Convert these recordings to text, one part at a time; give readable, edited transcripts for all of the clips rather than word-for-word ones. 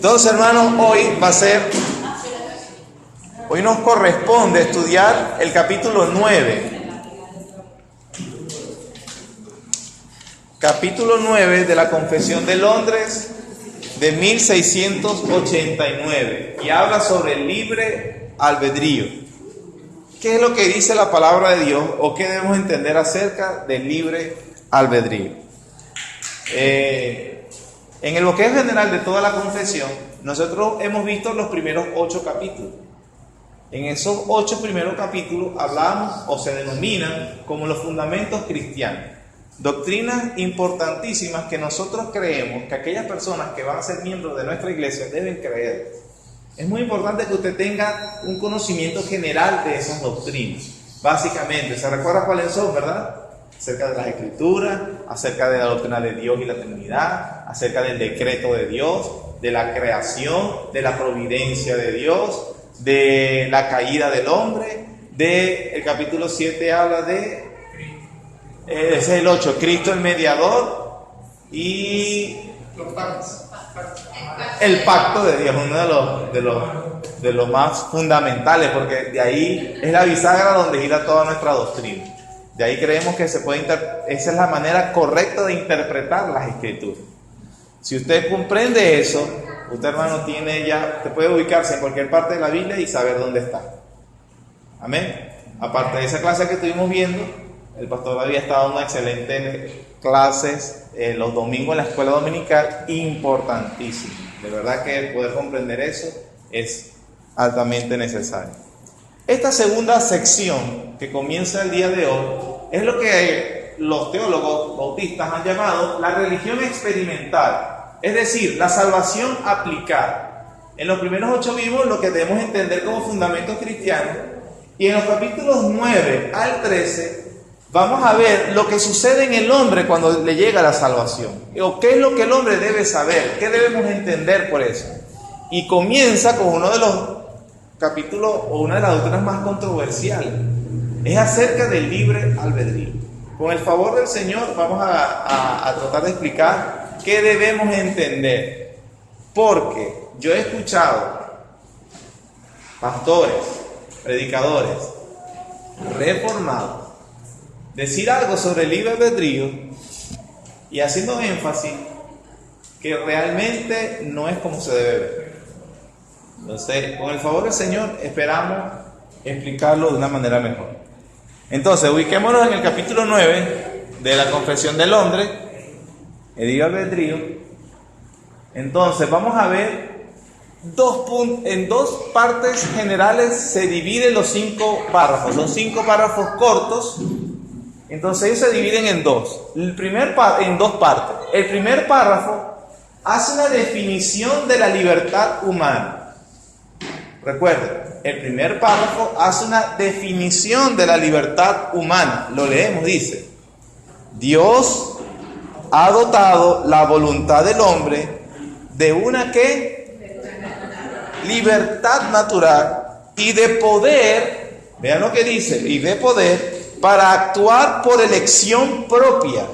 Entonces, hermanos, hoy nos corresponde estudiar el capítulo 9. Capítulo 9 de la Confesión de Londres de 1689. Y habla sobre el libre albedrío. ¿Qué es lo que dice la palabra de Dios o qué debemos entender acerca del libre albedrío? En el bloqueo general de toda la confesión, nosotros hemos visto los primeros 8 capítulos. En esos 8 primeros capítulos hablamos o se denominan como los fundamentos cristianos. Doctrinas importantísimas que nosotros creemos que aquellas personas que van a ser miembros de nuestra iglesia deben creer. Es muy importante que usted tenga un conocimiento general de esas doctrinas. Básicamente, ¿se recuerda cuáles son, verdad? Acerca de las Escrituras, acerca de la doctrina de Dios y la Trinidad, acerca del decreto de Dios, de la creación, de la providencia de Dios, de la caída del hombre. El capítulo 7 habla de, ese es el 8, Cristo el mediador y el pacto de Dios, uno de los más fundamentales, porque de ahí es la bisagra donde gira toda nuestra doctrina. De ahí creemos que esa es la manera correcta de interpretar las Escrituras. Si usted comprende eso, usted, hermano, usted puede ubicarse en cualquier parte de la Biblia y saber dónde está. Amén. Aparte de esa clase que estuvimos viendo, el pastor había estado en una excelente clases los domingos en la escuela dominical, importantísimo. De verdad que poder comprender eso es altamente necesario. Esta segunda sección que comienza el día de hoy es lo que los teólogos bautistas han llamado la religión experimental, es decir, la salvación aplicada. En los primeros 8 vimos lo que debemos entender como fundamentos cristianos, y en los capítulos 9 al 13 vamos a ver lo que sucede en el hombre cuando le llega la salvación, o qué es lo que el hombre debe saber, qué debemos entender por eso. Y comienza con uno de los capítulos o una de las doctrinas más controversiales, es acerca del libre albedrío. Con el favor del Señor vamos a tratar de explicar qué debemos entender, porque yo he escuchado pastores, predicadores, reformados, decir algo sobre el libre albedrío y haciendo énfasis que realmente no es como se debe ver. Entonces, con el favor del Señor, esperamos explicarlo de una manera mejor. Entonces, ubiquémonos en el capítulo 9 de la Confesión de Londres, el libre albedrío. Entonces, vamos a ver en dos partes generales se dividen los 5 párrafos. Son 5 párrafos cortos. Entonces, ellos se dividen en dos. En 2 partes. El primer párrafo hace una definición de la libertad humana. Recuerden, el primer párrafo hace una definición de la libertad humana. Lo leemos, dice: Dios ha dotado la voluntad del hombre de una libertad natural y de poder, vean lo que dice, y de poder para actuar por elección propia,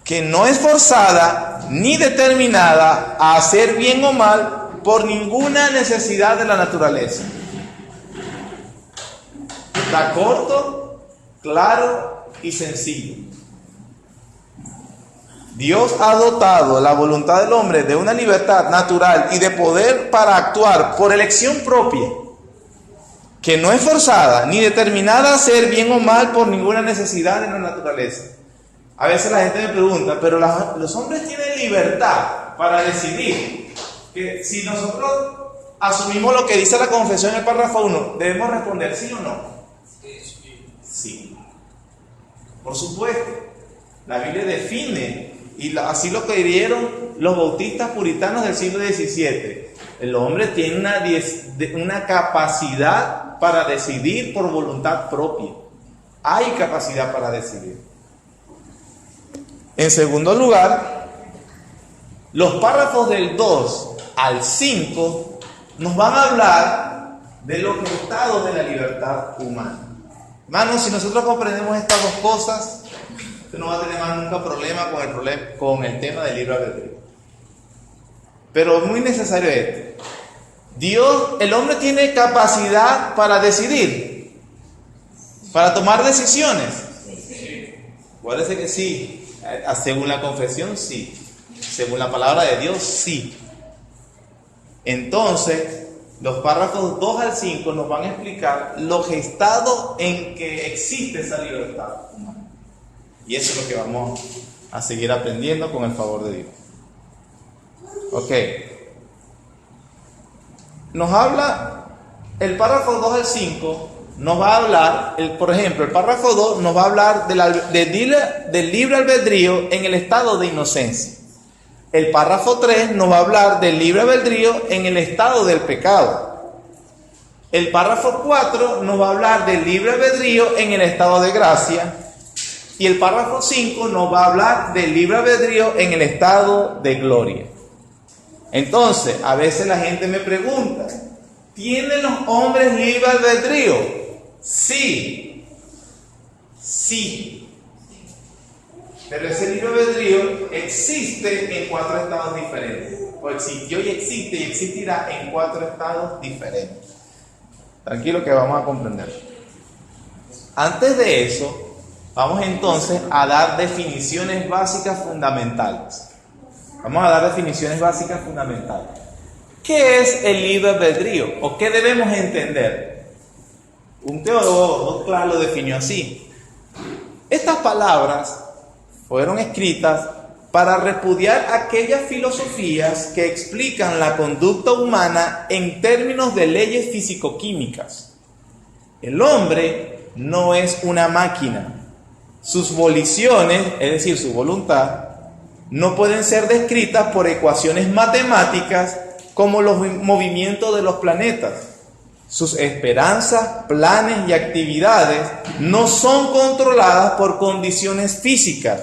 que no es forzada ni determinada a hacer bien o mal por ninguna necesidad de la naturaleza. Está corto, claro y sencillo. Dios ha dotado la voluntad del hombre de una libertad natural y de poder para actuar por elección propia, que no es forzada ni determinada a hacer bien o mal por ninguna necesidad de la naturaleza. A veces la gente me pregunta, pero los hombres tienen libertad para decidir. Que si nosotros asumimos lo que dice la confesión en el párrafo 1, ¿debemos responder sí o no? Sí. Por supuesto. La Biblia define, y así lo creyeron los bautistas puritanos del siglo XVII. El hombre tiene una capacidad para decidir por voluntad propia. Hay capacidad para decidir. En segundo lugar, los párrafos del 2 al 5 nos van a hablar de los estados de la libertad humana. Hermanos, si nosotros comprendemos estas dos cosas, usted no va a tener más nunca problema con el tema del libre albedrío. pero es muy necesario esto. El hombre tiene capacidad para decidir, para tomar decisiones. Parece que sí. Según la confesión, sí. Según la palabra de Dios, sí. Entonces, los párrafos 2 al 5 nos van a explicar los estados en que existe esa libertad humana. Y eso es lo que vamos a seguir aprendiendo con el favor de Dios. Ok. Nos habla, el párrafo 2 al 5 nos va a hablar, por ejemplo, el párrafo 2 nos va a hablar del libre albedrío en el estado de inocencia. El párrafo 3 nos va a hablar del libre albedrío en el estado del pecado. El párrafo 4 nos va a hablar del libre albedrío en el estado de gracia. Y el párrafo 5 nos va a hablar del libre albedrío en el estado de gloria. Entonces, a veces la gente me pregunta, ¿tienen los hombres libre albedrío? Sí. Sí. Pero ese libre albedrío existe en 4 estados diferentes. O existió y existe y existirá en 4 estados diferentes. Tranquilo que vamos a comprender. Antes de eso, vamos entonces a dar definiciones básicas fundamentales. Vamos a dar definiciones básicas fundamentales. ¿Qué es el libre albedrío? ¿O qué debemos entender? Un teólogo claro lo definió así. Estas palabras fueron escritas para repudiar aquellas filosofías que explican la conducta humana en términos de leyes físico-químicas. El hombre no es una máquina. Sus voliciones, es decir, su voluntad, no pueden ser descritas por ecuaciones matemáticas como los movimientos de los planetas. Sus esperanzas, planes y actividades no son controladas por condiciones físicas.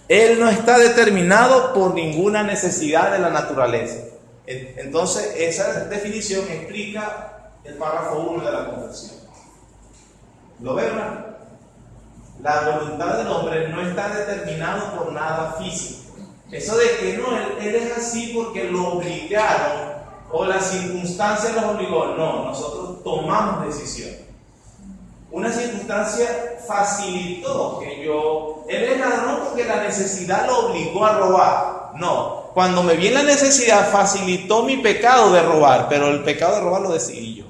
Él no está determinado por ninguna necesidad de la naturaleza. Entonces, esa definición explica el párrafo 1 de la confesión. ¿Lo ven? La voluntad del hombre no está determinada por nada físico. Eso de que no, él es así porque lo obligaron o las circunstancias los obligó. No, nosotros tomamos decisión. Una circunstancia facilitó que él es ladrón porque la necesidad lo obligó a robar. No, cuando me vi en la necesidad facilitó mi pecado de robar, pero el pecado de robar lo decidí yo.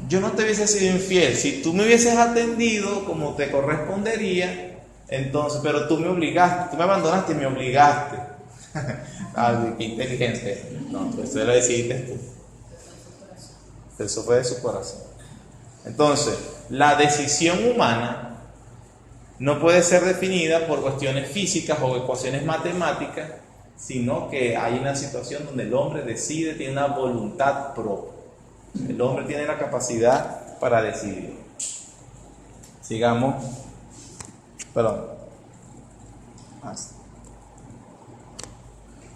Yo no te hubiese sido infiel si tú me hubieses atendido como te correspondería, entonces, pero tú me obligaste, tú me abandonaste y me obligaste. Ay, qué inteligente. No, pues eso lo decidiste tú. Eso fue de su corazón. Entonces, la decisión humana no puede ser definida por cuestiones físicas o ecuaciones matemáticas, sino que hay una situación donde el hombre decide, tiene una voluntad propia. El hombre tiene la capacidad para decidir. Sigamos. Perdón.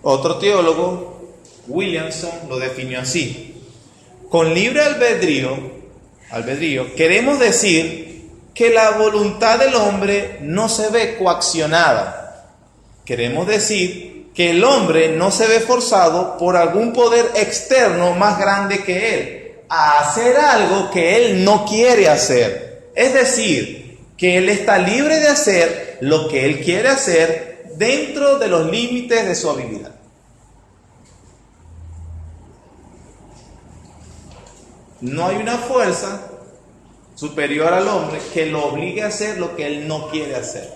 Otro teólogo, Williamson, lo definió así. Con libre albedrío, queremos decir que la voluntad del hombre no se ve coaccionada. Queremos decir que el hombre no se ve forzado por algún poder externo más grande que él a hacer algo que él no quiere hacer. Es decir, que él está libre de hacer lo que él quiere hacer dentro de los límites de su habilidad. No hay una fuerza superior al hombre que lo obligue a hacer lo que él no quiere hacer.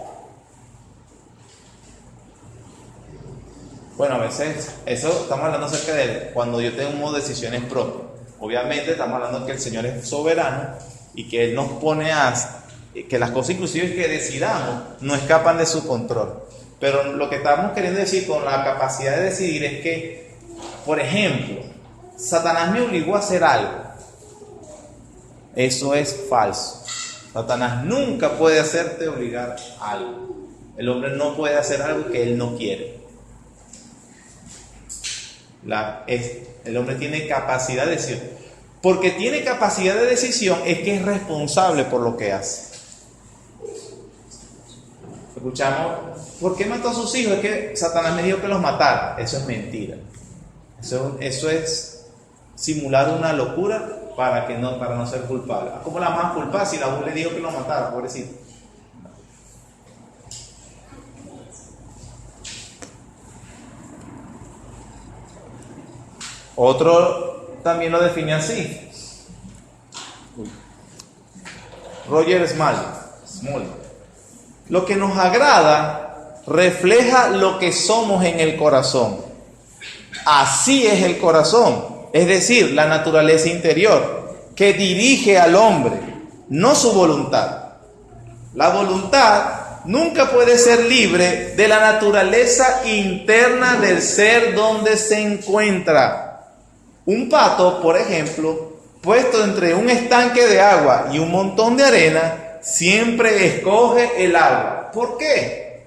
Bueno, a veces, eso estamos hablando acerca de cuando yo tengo decisiones propias. Obviamente estamos hablando que el Señor es soberano y que Él nos pone que las cosas inclusive que decidamos no escapan de su control. Pero lo que estamos queriendo decir con la capacidad de decidir es que, por ejemplo, Satanás me obligó a hacer algo. Eso es falso. Satanás nunca puede hacerte obligar a algo. El hombre no puede hacer algo que él no quiere. El hombre tiene capacidad de decisión. Porque tiene capacidad de decisión es que es responsable por lo que hace. Escuchamos, ¿por qué mató a sus hijos? Es que Satanás me dijo que los matara. Eso es mentira. Eso es simular una locura para no ser culpable. ¿Cómo la más culpable si la voz le dijo que lo matara, pobrecito? Otro también lo define así. Roger Small. Lo que nos agrada refleja lo que somos en el corazón. Así es el corazón, es decir, la naturaleza interior, que dirige al hombre, no su voluntad. La voluntad nunca puede ser libre de la naturaleza interna del ser donde se encuentra. Un pato, por ejemplo, puesto entre un estanque de agua y un montón de arena, siempre escoge el agua. ¿Por qué?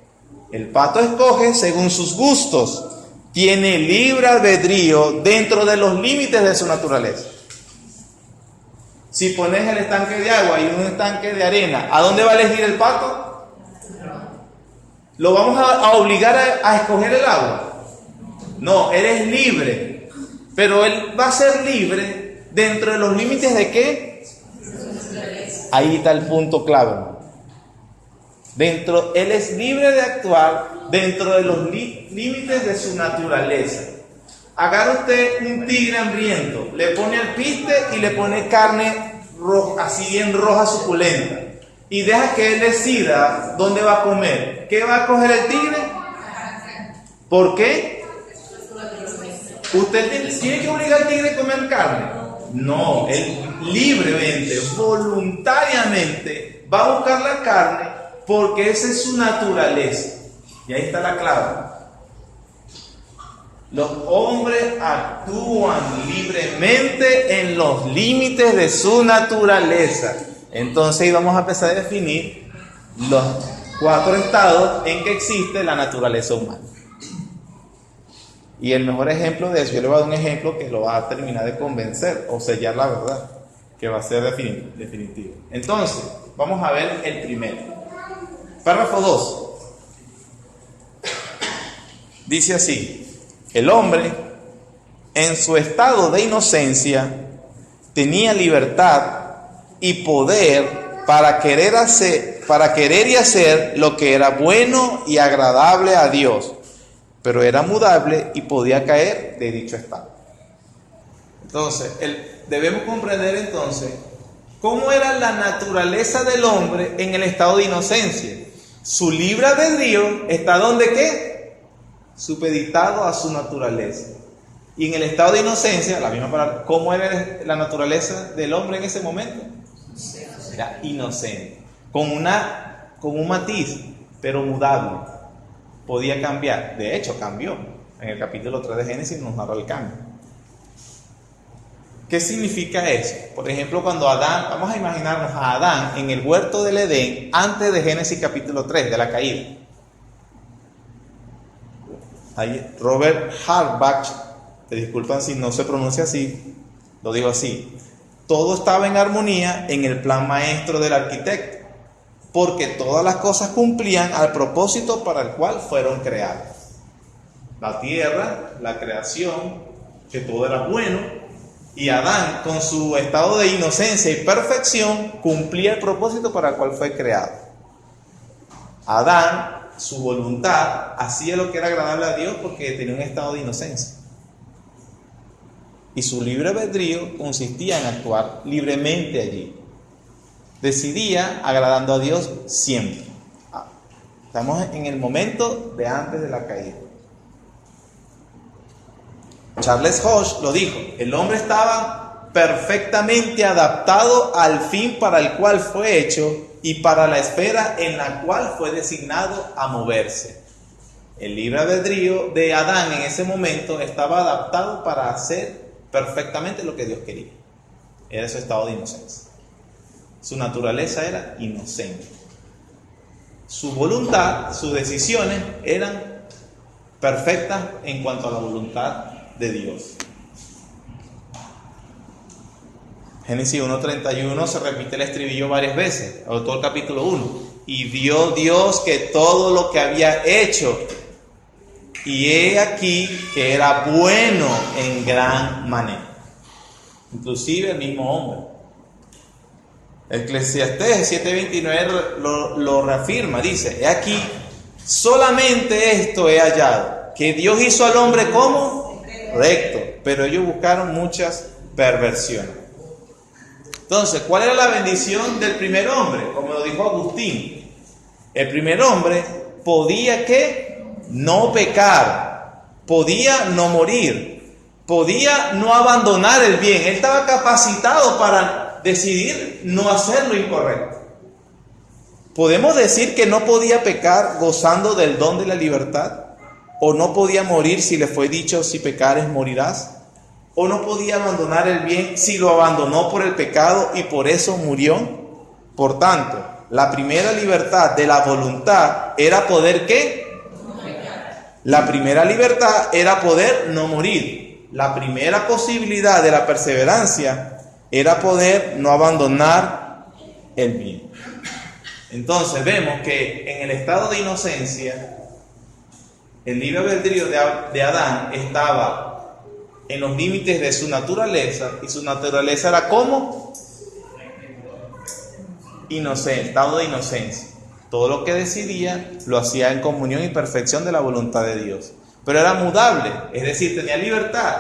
El pato escoge según sus gustos. Tiene libre albedrío dentro de los límites de su naturaleza. Si pones el estanque de agua y un estanque de arena, ¿a dónde va a elegir el pato? ¿Lo vamos a obligar a escoger el agua? No, él es libre. Pero él va a ser libre dentro de los límites de ¿qué? Ahí está el punto clave. Él es libre de actuar dentro de los límites de su naturaleza. Agarra usted un tigre hambriento, le pone alpiste y le pone carne roja, así bien roja, suculenta, y deja que él decida dónde va a comer. ¿Qué va a coger el tigre? ¿Por qué? ¿Usted tiene que obligar al tigre a comer carne? No, él libremente, voluntariamente va a buscar la carne porque esa es su naturaleza. Y ahí está la clave. Los hombres actúan libremente en los límites de su naturaleza. Entonces vamos a empezar a definir los 4 estados en que existe la naturaleza humana. Y el mejor ejemplo de eso, yo le voy a dar un ejemplo que lo va a terminar de convencer o sellar la verdad, que va a ser definitivo. Entonces, vamos a ver el primero. Párrafo 2. Dice así: el hombre, en su estado de inocencia, tenía libertad y poder para querer y hacer lo que era bueno y agradable a Dios, pero era mudable y podía caer de dicho estado. Entonces, debemos comprender entonces cómo era la naturaleza del hombre en el estado de inocencia. Su libre albedrío está donde ¿qué? Supeditado a su naturaleza. Y en el estado de inocencia, la misma palabra, ¿cómo era la naturaleza del hombre en ese momento? Era inocente, con un matiz, pero mudable. Podía cambiar. De hecho, cambió. En el capítulo 3 de Génesis nos narra el cambio. ¿Qué significa eso? Por ejemplo, cuando Adán, vamos a imaginarnos a Adán en el huerto del Edén antes de Génesis capítulo 3, de la caída. Ahí Robert Harbach, te disculpan si no se pronuncia así, lo digo así: todo estaba en armonía en el plan maestro del arquitecto, porque todas las cosas cumplían al propósito para el cual fueron creadas. La tierra, la creación, que todo era bueno, y Adán, con su estado de inocencia y perfección, cumplía el propósito para el cual fue creado. Adán, su voluntad, hacía lo que era agradable a Dios porque tenía un estado de inocencia. Y su libre albedrío consistía en actuar libremente allí. Decidía agradando a Dios siempre. Estamos en el momento de antes de la caída. Charles Hodge lo dijo: el hombre estaba perfectamente adaptado al fin para el cual fue hecho y para la esfera en la cual fue designado a moverse. El libre albedrío de Adán en ese momento estaba adaptado para hacer perfectamente lo que Dios quería. Era su estado de inocencia. Su naturaleza era inocente. Su voluntad, sus decisiones eran perfectas en cuanto a la voluntad de Dios. Génesis 1:31 se repite el estribillo varias veces, todo el capítulo 1. y vio Dios que todo lo que había hecho, y he aquí que era bueno en gran manera. Inclusive el mismo hombre. Eclesiastés 7:29 lo reafirma, dice, he aquí, solamente esto he hallado, que Dios hizo al hombre como recto, pero ellos buscaron muchas perversiones. Entonces, ¿cuál era la bendición del primer hombre? Como lo dijo Agustín, el primer hombre podía ¿qué? No pecar, podía no morir, podía no abandonar el bien, él estaba capacitado para decidir no hacer lo incorrecto. ¿Podemos decir que no podía pecar gozando del don de la libertad? ¿O no podía morir si le fue dicho, si pecares morirás? ¿O no podía abandonar el bien si lo abandonó por el pecado y por eso murió? Por tanto, la primera libertad de la voluntad era poder ¿qué? La primera libertad era poder no morir. La primera posibilidad de la perseverancia era poder no abandonar el bien. Entonces vemos que en el estado de inocencia, el libre albedrío de Adán estaba en los límites de su naturaleza, y su naturaleza era como inocente, estado de inocencia. Todo lo que decidía lo hacía en comunión y perfección de la voluntad de Dios. Pero era mudable, es decir, tenía libertad.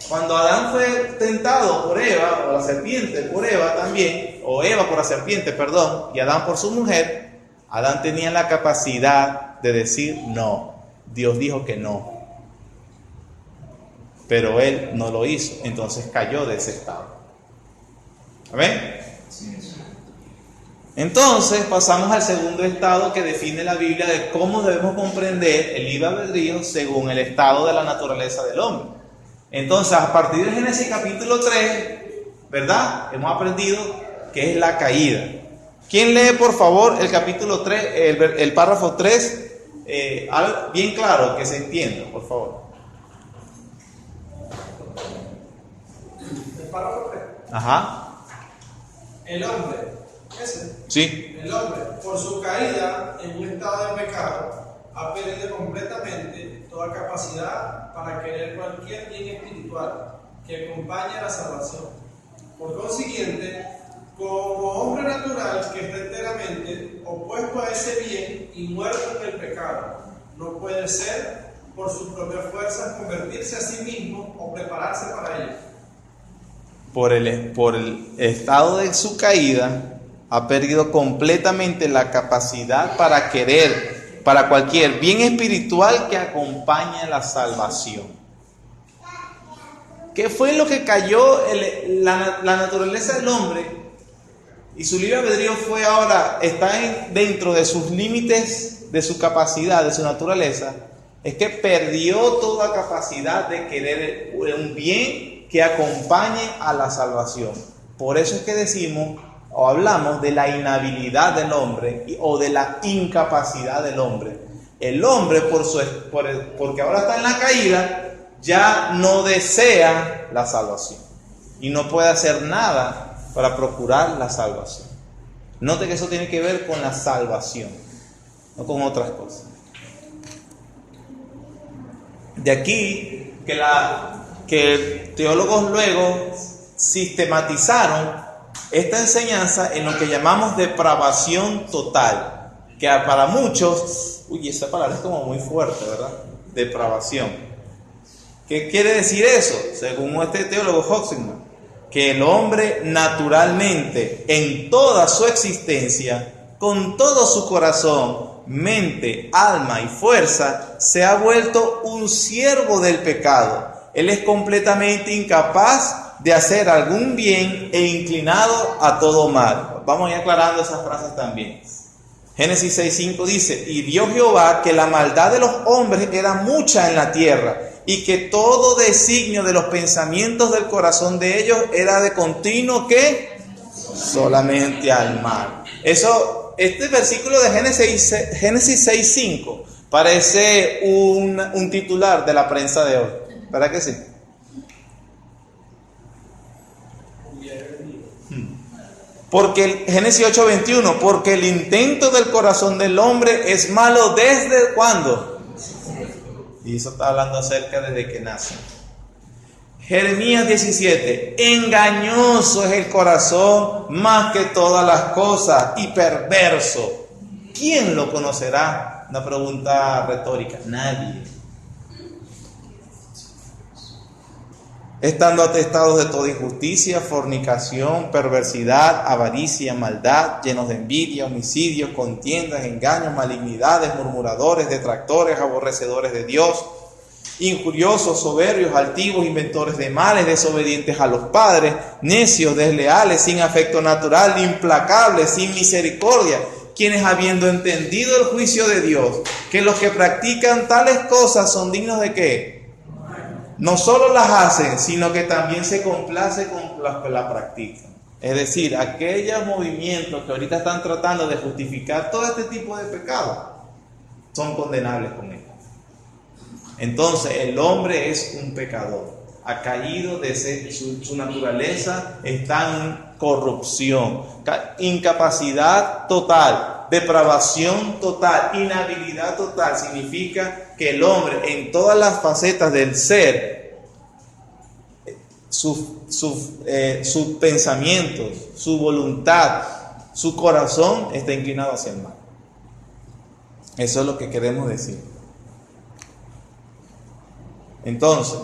Cuando Adán fue tentado por Eva, o la serpiente por Eva también, o Eva por la serpiente, perdón, y Adán por su mujer, Adán tenía la capacidad de decir no. Dios dijo que no. Pero él no lo hizo, entonces cayó de ese estado. ¿Amén? Entonces pasamos al segundo estado que define la Biblia de cómo debemos comprender el libre albedrío según el estado de la naturaleza del hombre. Entonces, a partir de Génesis capítulo 3, ¿verdad? Hemos aprendido que es la caída. ¿Quién lee, por favor, el capítulo 3, el párrafo 3? Algo bien claro, que se entienda, por favor. El párrafo 3. Ajá. El hombre, ese. Sí. El hombre, por su caída en un estado de pecado, ha perdido completamente toda capacidad para querer cualquier bien espiritual que acompañe a la salvación. Por consiguiente, como hombre natural que está enteramente opuesto a ese bien y muerto en el pecado, no puede ser, por sus propias fuerzas, convertirse a sí mismo o prepararse para ello. Por el estado de su caída, ha perdido completamente la capacidad para querer, para cualquier bien espiritual que acompañe a la salvación. ¿Qué fue lo que cayó la naturaleza del hombre? Y su libre albedrío fue ahora, está dentro de sus límites, de su capacidad, de su naturaleza. Es que perdió toda capacidad de querer un bien que acompañe a la salvación. Por eso es que decimos o hablamos de la inhabilidad del hombre o de la incapacidad del hombre. El hombre, porque ahora está en la caída, ya no desea la salvación y no puede hacer nada para procurar la salvación. Note que eso tiene que ver con la salvación, no con otras cosas. De aquí que teólogos luego sistematizaron esta enseñanza en lo que llamamos depravación total, que para muchos, esa palabra es como muy fuerte, ¿verdad? Depravación. ¿Qué quiere decir eso? Según este teólogo Hoxingman, que el hombre naturalmente, en toda su existencia, con todo su corazón, mente, alma y fuerza, se ha vuelto un siervo del pecado. Él es completamente incapaz de hacer algún bien e inclinado a todo mal. Vamos a ir aclarando esas frases también. Génesis 6:5 dice: y vio Jehová que la maldad de los hombres era mucha en la tierra, y que todo designio de los pensamientos del corazón de ellos era de continuo ¿qué? Solamente al mal. Este versículo de Génesis 6:5 parece un titular de la prensa de hoy. ¿Verdad que sí? Génesis 8:21, porque el intento del corazón del hombre es malo ¿desde cuándo? Y eso está hablando acerca desde que nace. Jeremías 17, engañoso es el corazón más que todas las cosas y perverso. ¿Quién lo conocerá? Una pregunta retórica. Nadie. Estando atestados de toda injusticia, fornicación, perversidad, avaricia, maldad, llenos de envidia, homicidios, contiendas, engaños, malignidades, murmuradores, detractores, aborrecedores de Dios, injuriosos, soberbios, altivos, inventores de males, desobedientes a los padres, necios, desleales, sin afecto natural, implacables, sin misericordia, quienes habiendo entendido el juicio de Dios, que los que practican tales cosas son dignos de ¿qué? No solo las hacen, sino que también se complace con las que la practican. Es decir, aquellos movimientos que ahorita están tratando de justificar todo este tipo de pecados son condenables con él. Entonces, el hombre es un pecador. Ha caído de su naturaleza, está en corrupción, incapacidad total, depravación total, inhabilidad total. Significa que el hombre en todas las facetas del ser, sus pensamientos, su voluntad, su corazón está inclinado hacia el mal. Eso es lo que queremos decir. Entonces,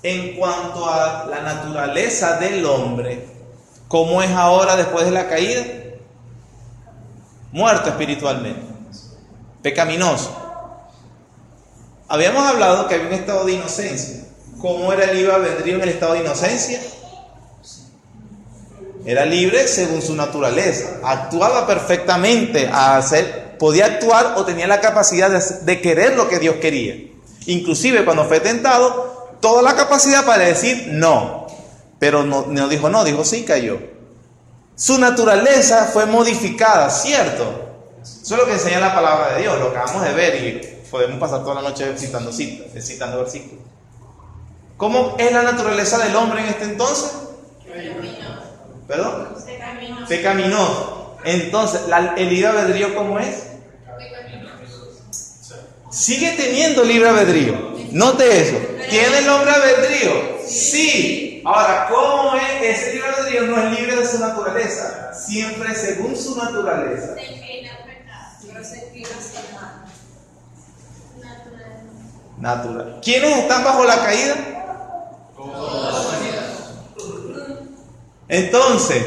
en cuanto a la naturaleza del hombre, ¿cómo es ahora después de la caída? Muerto espiritualmente, pecaminoso. Habíamos hablado que había un estado de inocencia. ¿Cómo era el libre albedrío en el estado de inocencia? Era libre según su naturaleza. Actuaba perfectamente podía actuar o tenía la capacidad de querer lo que Dios quería. Inclusive cuando fue tentado, toda la capacidad para decir no. Pero no dijo no, dijo sí, cayó. Su naturaleza fue modificada, ¿cierto? Eso es lo que enseña la palabra de Dios, lo que acabamos de ver, y podemos pasar toda la noche citando versículos. ¿Cómo es la naturaleza del hombre en este entonces? Pecaminoso. ¿Perdón? Pecaminoso. Entonces, ¿el libre albedrío cómo es? Sigue teniendo libre albedrío. Note eso. ¿Tiene el hombre albedrío? Sí. Ahora, ¿cómo es? Ese libre albedrío no es libre de su naturaleza. Siempre según su naturaleza. Natural. ¿Quiénes están bajo la caída? Entonces,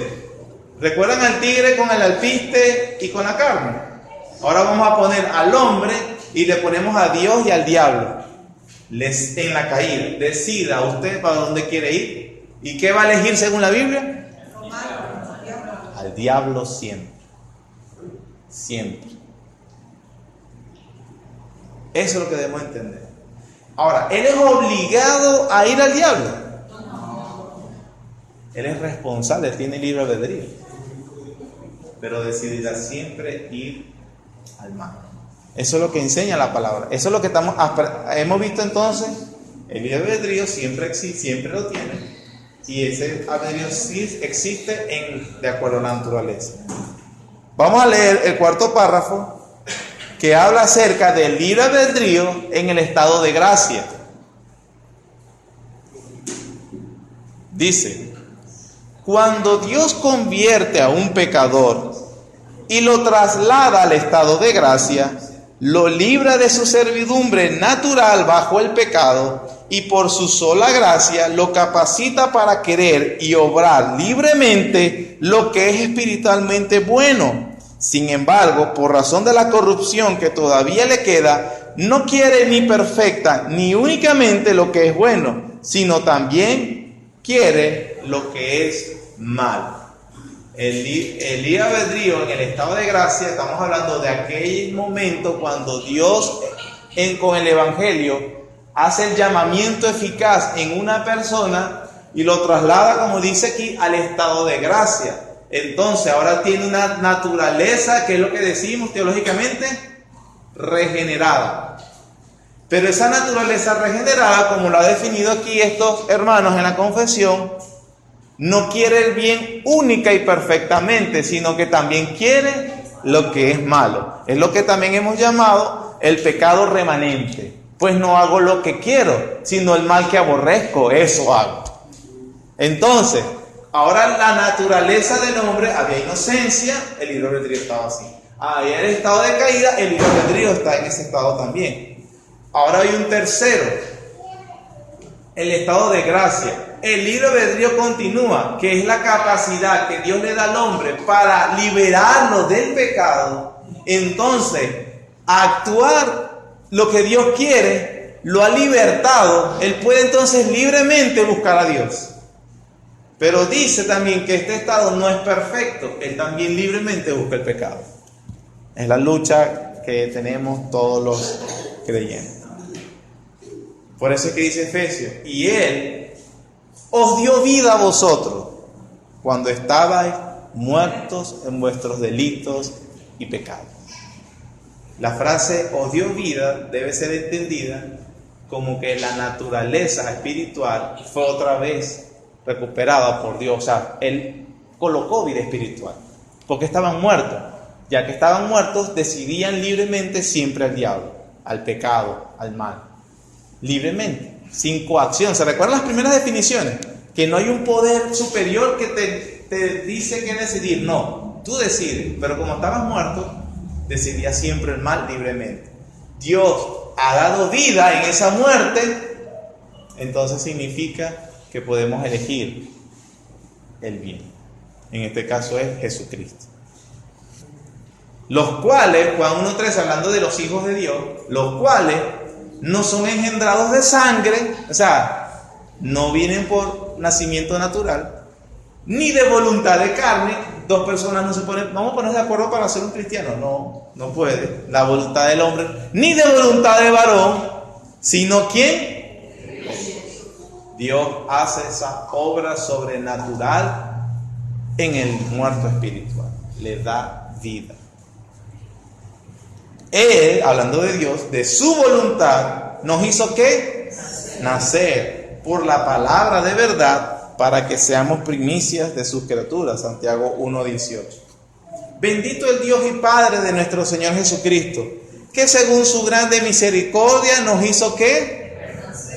¿recuerdan al tigre con el alpiste y con la carne? Ahora vamos a poner al hombre y le ponemos a Dios y al diablo. En la caída, decida usted para dónde quiere ir. ¿Y qué va a elegir según la Biblia? Al diablo siempre. Siempre. Eso es lo que debemos entender. Ahora, ¿él es obligado a ir al diablo? Él es responsable, tiene libre albedrío. Pero decidirá siempre ir al mal. Eso es lo que enseña la palabra. Eso es lo que hemos visto entonces. El libre albedrío siempre existe, siempre lo tiene. Y ese albedrío sí existe de acuerdo a la naturaleza. Vamos a leer el cuarto párrafo, que habla acerca del libre albedrío en el estado de gracia. Dice: cuando Dios convierte a un pecador y lo traslada al estado de gracia, lo libra de su servidumbre natural bajo el pecado y por su sola gracia lo capacita para querer y obrar libremente lo que es espiritualmente bueno. Sin embargo, por razón de la corrupción que todavía le queda, no quiere ni perfecta ni únicamente lo que es bueno, sino también quiere lo que es malo. El libre albedrío en el estado de gracia, estamos hablando de aquel momento cuando Dios con el Evangelio hace el llamamiento eficaz en una persona y lo traslada, como dice aquí, al estado de gracia. Entonces ahora tiene una naturaleza, que es lo que decimos teológicamente, regenerada. Pero esa naturaleza regenerada, como lo ha definido aquí estos hermanos en la confesión, no quiere el bien única y perfectamente, sino que también quiere lo que es malo. Es lo que también hemos llamado el pecado remanente. Pues no hago lo que quiero, sino el mal que aborrezco, eso hago. Entonces, ahora la naturaleza del hombre, había inocencia, el libre albedrío estaba así. Había el estado de caída, el libre albedrío está en ese estado también. Ahora hay un tercero, el estado de gracia. El libre albedrío continúa, que es la capacidad que Dios le da al hombre para liberarlo del pecado. Entonces, actuar lo que Dios quiere, lo ha libertado, él puede entonces libremente buscar a Dios. Pero dice también que este estado no es perfecto, él también libremente busca el pecado. Es la lucha que tenemos todos los creyentes. Por eso es que dice Efesios, y Él os dio vida a vosotros cuando estabais muertos en vuestros delitos y pecados. La frase os dio vida debe ser entendida como que la naturaleza espiritual fue otra vez recuperada por Dios. O sea, Él colocó vida espiritual, porque estaban muertos. Ya que estaban muertos, decidían libremente siempre al diablo, al pecado, al mal. Libremente, sin coacción. ¿Se recuerdan las primeras definiciones? Que no hay un poder superior que te dice qué decidir. No, tú decides. Pero como estabas muerto, decidías siempre el mal libremente. Dios ha dado vida en esa muerte, entonces significa que podemos elegir el bien. En este caso es Jesucristo. Los cuales, Juan 1.3, hablando de los hijos de Dios, los cuales no son engendrados de sangre, o sea, no vienen por nacimiento natural, ni de voluntad de carne. Dos personas no se ponen, vamos a ponernos de acuerdo para ser un cristiano, no puede, la voluntad del hombre, ni de voluntad de varón, sino ¿quién? Dios hace esa obra sobrenatural en el muerto espiritual, le da vida. Él, hablando de Dios, de su voluntad, nos hizo ¿qué? Nacer por la palabra de verdad, para que seamos primicias de sus criaturas. Santiago 1.18. Bendito el Dios y Padre de nuestro Señor Jesucristo, que según su grande misericordia nos hizo ¿qué?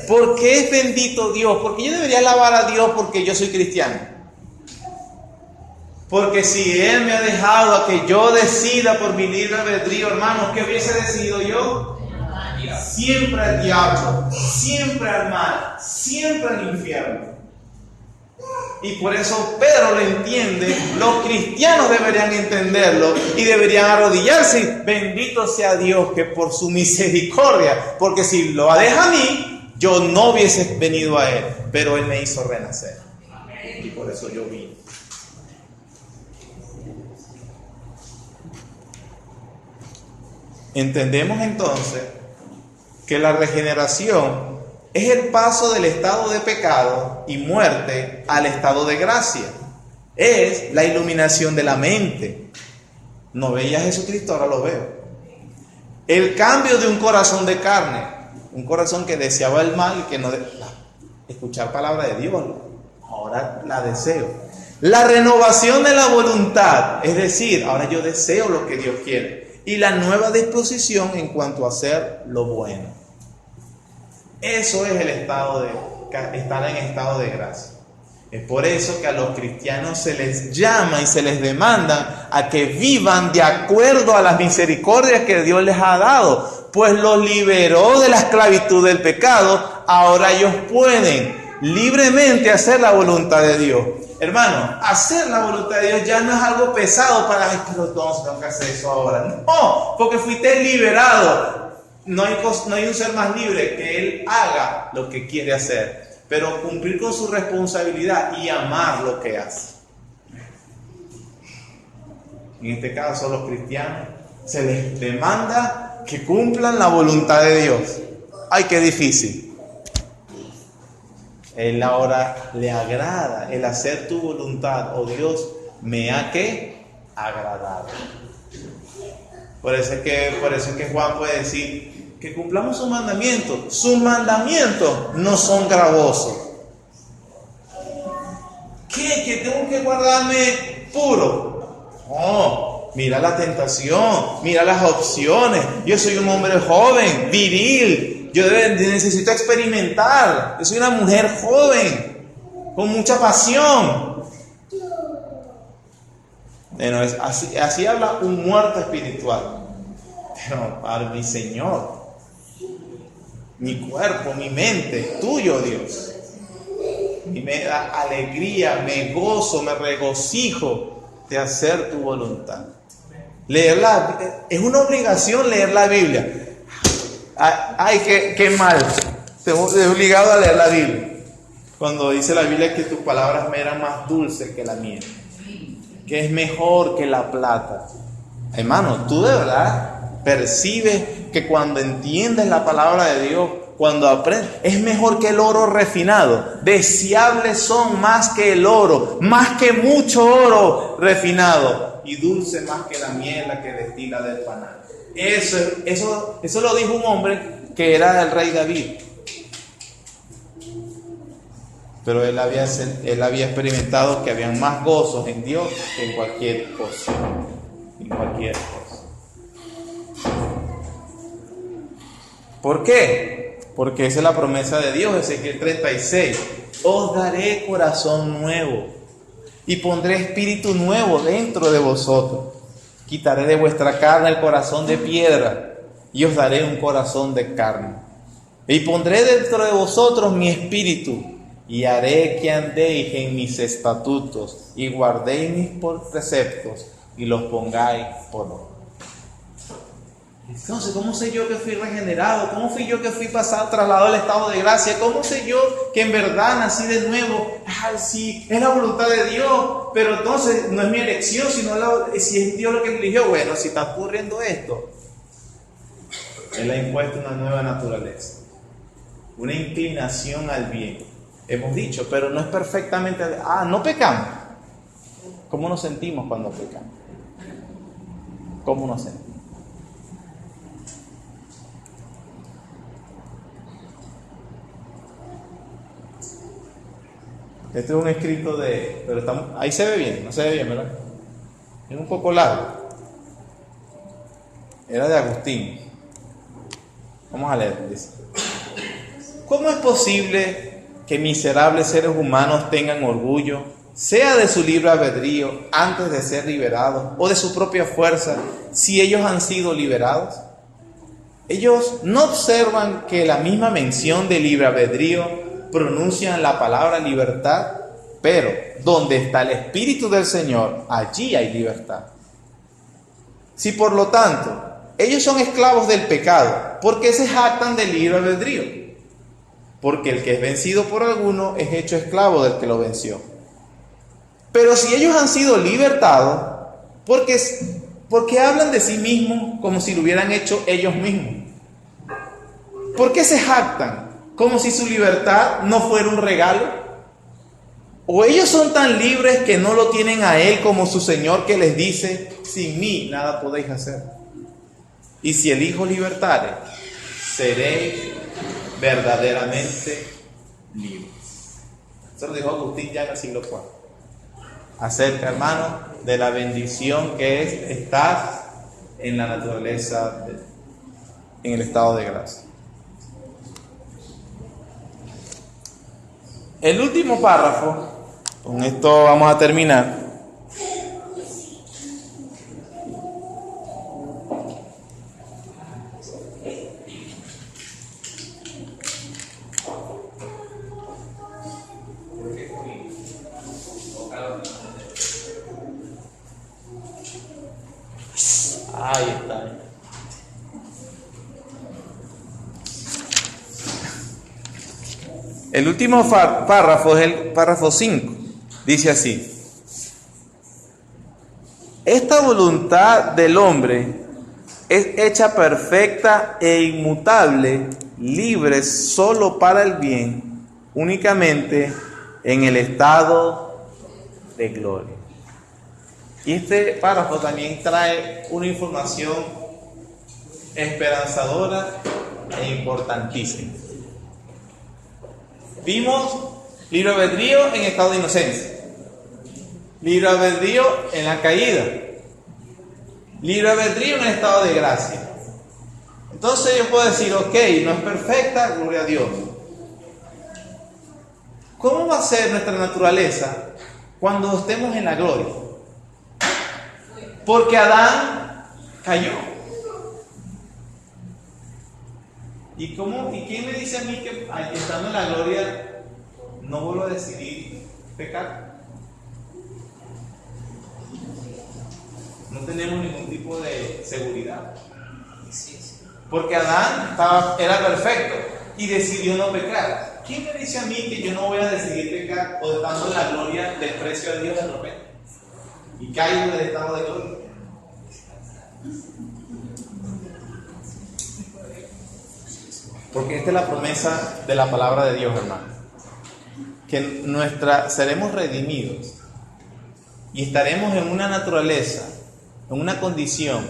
¿Por qué es bendito Dios? Porque yo debería alabar a Dios porque yo soy cristiano. Porque si Él me ha dejado a que yo decida por mi libre albedrío, hermanos, ¿qué hubiese decidido yo? Siempre al diablo, siempre al mal, siempre al infierno. Y por eso Pedro lo entiende, los cristianos deberían entenderlo y deberían arrodillarse. Bendito sea Dios que por su misericordia, porque si lo deja a mí, yo no hubiese venido a Él, pero Él me hizo renacer. Y por eso yo vine. Entendemos entonces que la regeneración es el paso del estado de pecado y muerte al estado de gracia. Es la iluminación de la mente. No veía a Jesucristo, ahora lo veo. El cambio de un corazón de carne, un corazón que deseaba el mal y que no escuchar palabra de Dios, ahora la deseo. La renovación de la voluntad, es decir, ahora yo deseo lo que Dios quiere. Y la nueva disposición en cuanto a hacer lo bueno. Eso es el estado de estar en estado de gracia. Es por eso que a los cristianos se les llama y se les demanda a que vivan de acuerdo a las misericordias que Dios les ha dado, pues los liberó de la esclavitud del pecado. Ahora ellos pueden libremente hacer la voluntad de Dios. Hermano, hacer la voluntad de Dios ya no es algo pesado para pero entonces tengo que hacer eso ahora. No, porque fuiste liberado. No hay un ser más libre que Él haga lo que quiere hacer, pero cumplir con su responsabilidad y amar lo que hace. En este caso, los cristianos se les demanda que cumplan la voluntad de Dios. ¡Ay, qué difícil! Él ahora le agrada el hacer tu voluntad, oh Dios, me ha que agradado. Por eso es que Juan puede decir que cumplamos sus mandamientos. Sus mandamientos no son gravosos. ¿Qué? ¿Que tengo que guardarme puro? No, mira la tentación, mira las opciones. Yo soy un hombre joven, viril. Yo necesito experimentar. Yo soy una mujer joven, con mucha pasión. Bueno, así habla un muerto espiritual. Pero para mi Señor, mi cuerpo, mi mente, tuyo, Dios. Y me da alegría, me gozo, me regocijo de hacer tu voluntad. Es una obligación leer la Biblia. Ay, qué mal. Te he obligado a leer la Biblia. Cuando dice la Biblia que tus palabras me eran más dulces que la miel, que es mejor que la plata. Hermano, tú de verdad percibes que cuando entiendes la palabra de Dios, cuando aprendes, es mejor que el oro refinado. Deseables son más que el oro, más que mucho oro refinado, y dulce más que la miel que destila del panal. Eso lo dijo un hombre que era el rey David. Pero él había experimentado que habían más gozos en Dios que en cualquier cosa. En cualquier cosa. ¿Por qué? Porque esa es la promesa de Dios, Ezequiel 36. Os daré corazón nuevo y pondré espíritu nuevo dentro de vosotros. Quitaré de vuestra carne el corazón de piedra y os daré un corazón de carne. Y pondré dentro de vosotros mi espíritu y haré que andéis en mis estatutos y guardéis mis preceptos y los pongáis por obra. Entonces, ¿cómo sé yo que fui regenerado? ¿Cómo fui yo que fui trasladado al estado de gracia? ¿Cómo sé yo que en verdad nací de nuevo? Ay, sí, es la voluntad de Dios, pero entonces no es mi elección, sino si es Dios lo que eligió. Bueno, si está ocurriendo esto, Él ha impuesto una nueva naturaleza, una inclinación al bien. Hemos dicho, pero no es perfectamente... no pecamos. ¿Cómo nos sentimos cuando pecamos? ¿Cómo nos sentimos? Este es un escrito pero ahí se ve bien, no se ve bien, ¿verdad? Es un poco largo. Era de Agustín. Vamos a leer, dice: ¿cómo es posible que miserables seres humanos tengan orgullo, sea de su libre albedrío, antes de ser liberados, o de su propia fuerza, si ellos han sido liberados? Ellos no observan que la misma mención de libre albedrío pronuncian la palabra libertad, pero donde está el Espíritu del Señor, allí hay libertad. Si por lo tanto ellos son esclavos del pecado, ¿por qué se jactan del libre albedrío? Porque el que es vencido por alguno es hecho esclavo del que lo venció. Pero si ellos han sido libertados, ¿por qué hablan de sí mismos como si lo hubieran hecho ellos mismos? ¿Por qué se jactan como si su libertad no fuera un regalo? ¿O ellos son tan libres que no lo tienen a Él como su Señor, que les dice: sin mí nada podéis hacer? Y si el Hijo libertare, seréis verdaderamente libres. Eso lo dijo Agustín ya en el siglo IV. Acerca, hermano, de la bendición que es estar en la naturaleza, en el estado de gracia. El último párrafo, con esto vamos a terminar. Ahí está. El último párrafo es el párrafo 5. Dice así: esta voluntad del hombre es hecha perfecta e inmutable, libre solo para el bien, únicamente en el estado de gloria. Y este párrafo también trae una información esperanzadora e importantísima. Vimos libre albedrío en estado de inocencia. Libre albedrío en la caída. Libre albedrío en el estado de gracia. Entonces yo puedo decir, ok, no es perfecta, gloria a Dios. ¿Cómo va a ser nuestra naturaleza cuando estemos en la gloria? Porque Adán cayó. ¿Y quién me dice a mí que estando en la gloria no vuelvo a decidir pecar? No tenemos ningún tipo de seguridad. Porque Adán era perfecto y decidió no pecar. ¿Quién me dice a mí que yo no voy a decidir pecar o estando en la gloria desprecio a Dios de repente? Y caigo del estado de gloria. Porque esta es la promesa de la palabra de Dios, hermano. Que seremos redimidos y estaremos en una naturaleza, en una condición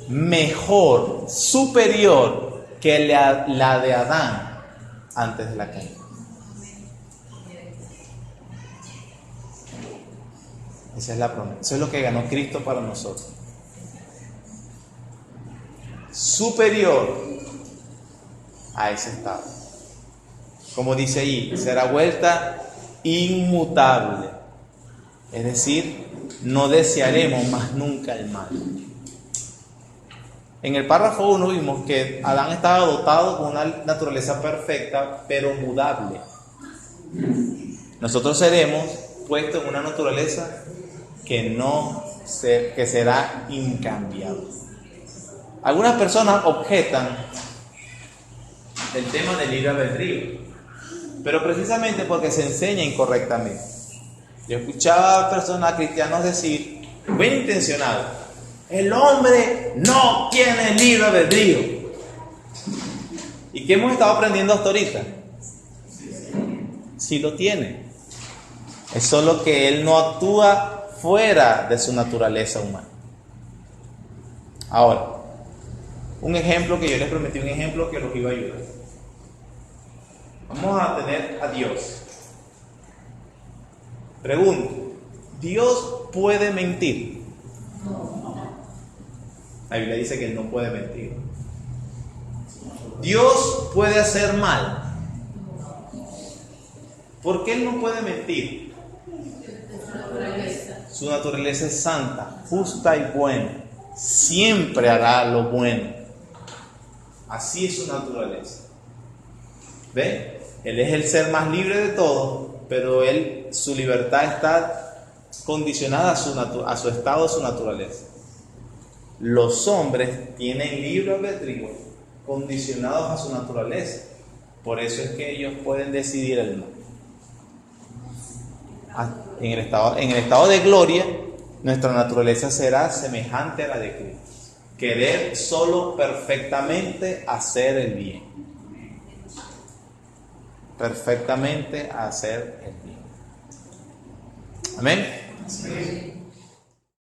mejor, superior que la de Adán antes de la caída. Esa es la promesa. Eso es lo que ganó Cristo para nosotros. Superior a ese estado. Como dice ahí, será vuelta inmutable. Es decir, no desearemos más nunca el mal. En el párrafo 1 vimos que Adán estaba dotado con una naturaleza perfecta, pero mudable. Nosotros seremos puestos en una naturaleza que será incambiable. Algunas personas objetan el tema del libre albedrío, pero precisamente porque se enseña incorrectamente. Yo escuchaba a personas cristianos decir, bien intencionados, el hombre no tiene libre albedrío. ¿Y qué hemos estado aprendiendo hasta ahorita? Sí lo tiene. Es solo que él no actúa fuera de su naturaleza humana. Ahora, un ejemplo que yo les prometí, un ejemplo que los iba a ayudar. Vamos a tener a Dios. Pregunto, ¿Dios puede mentir? La Biblia dice que Él no puede mentir. ¿Dios puede hacer mal? ¿Por qué Él no puede mentir? Su naturaleza es santa, justa y buena. Siempre hará lo bueno. Así es su naturaleza. ¿Ve? Él es el ser más libre de todos, pero su libertad está condicionada a su estado, a su naturaleza. Los hombres tienen libre albedrío condicionados a su naturaleza. Por eso es que ellos pueden decidir el mal. En el estado de gloria, nuestra naturaleza será semejante a la de Cristo. Querer solo perfectamente hacer el bien. Perfectamente hacer el bien. Amén. Sí.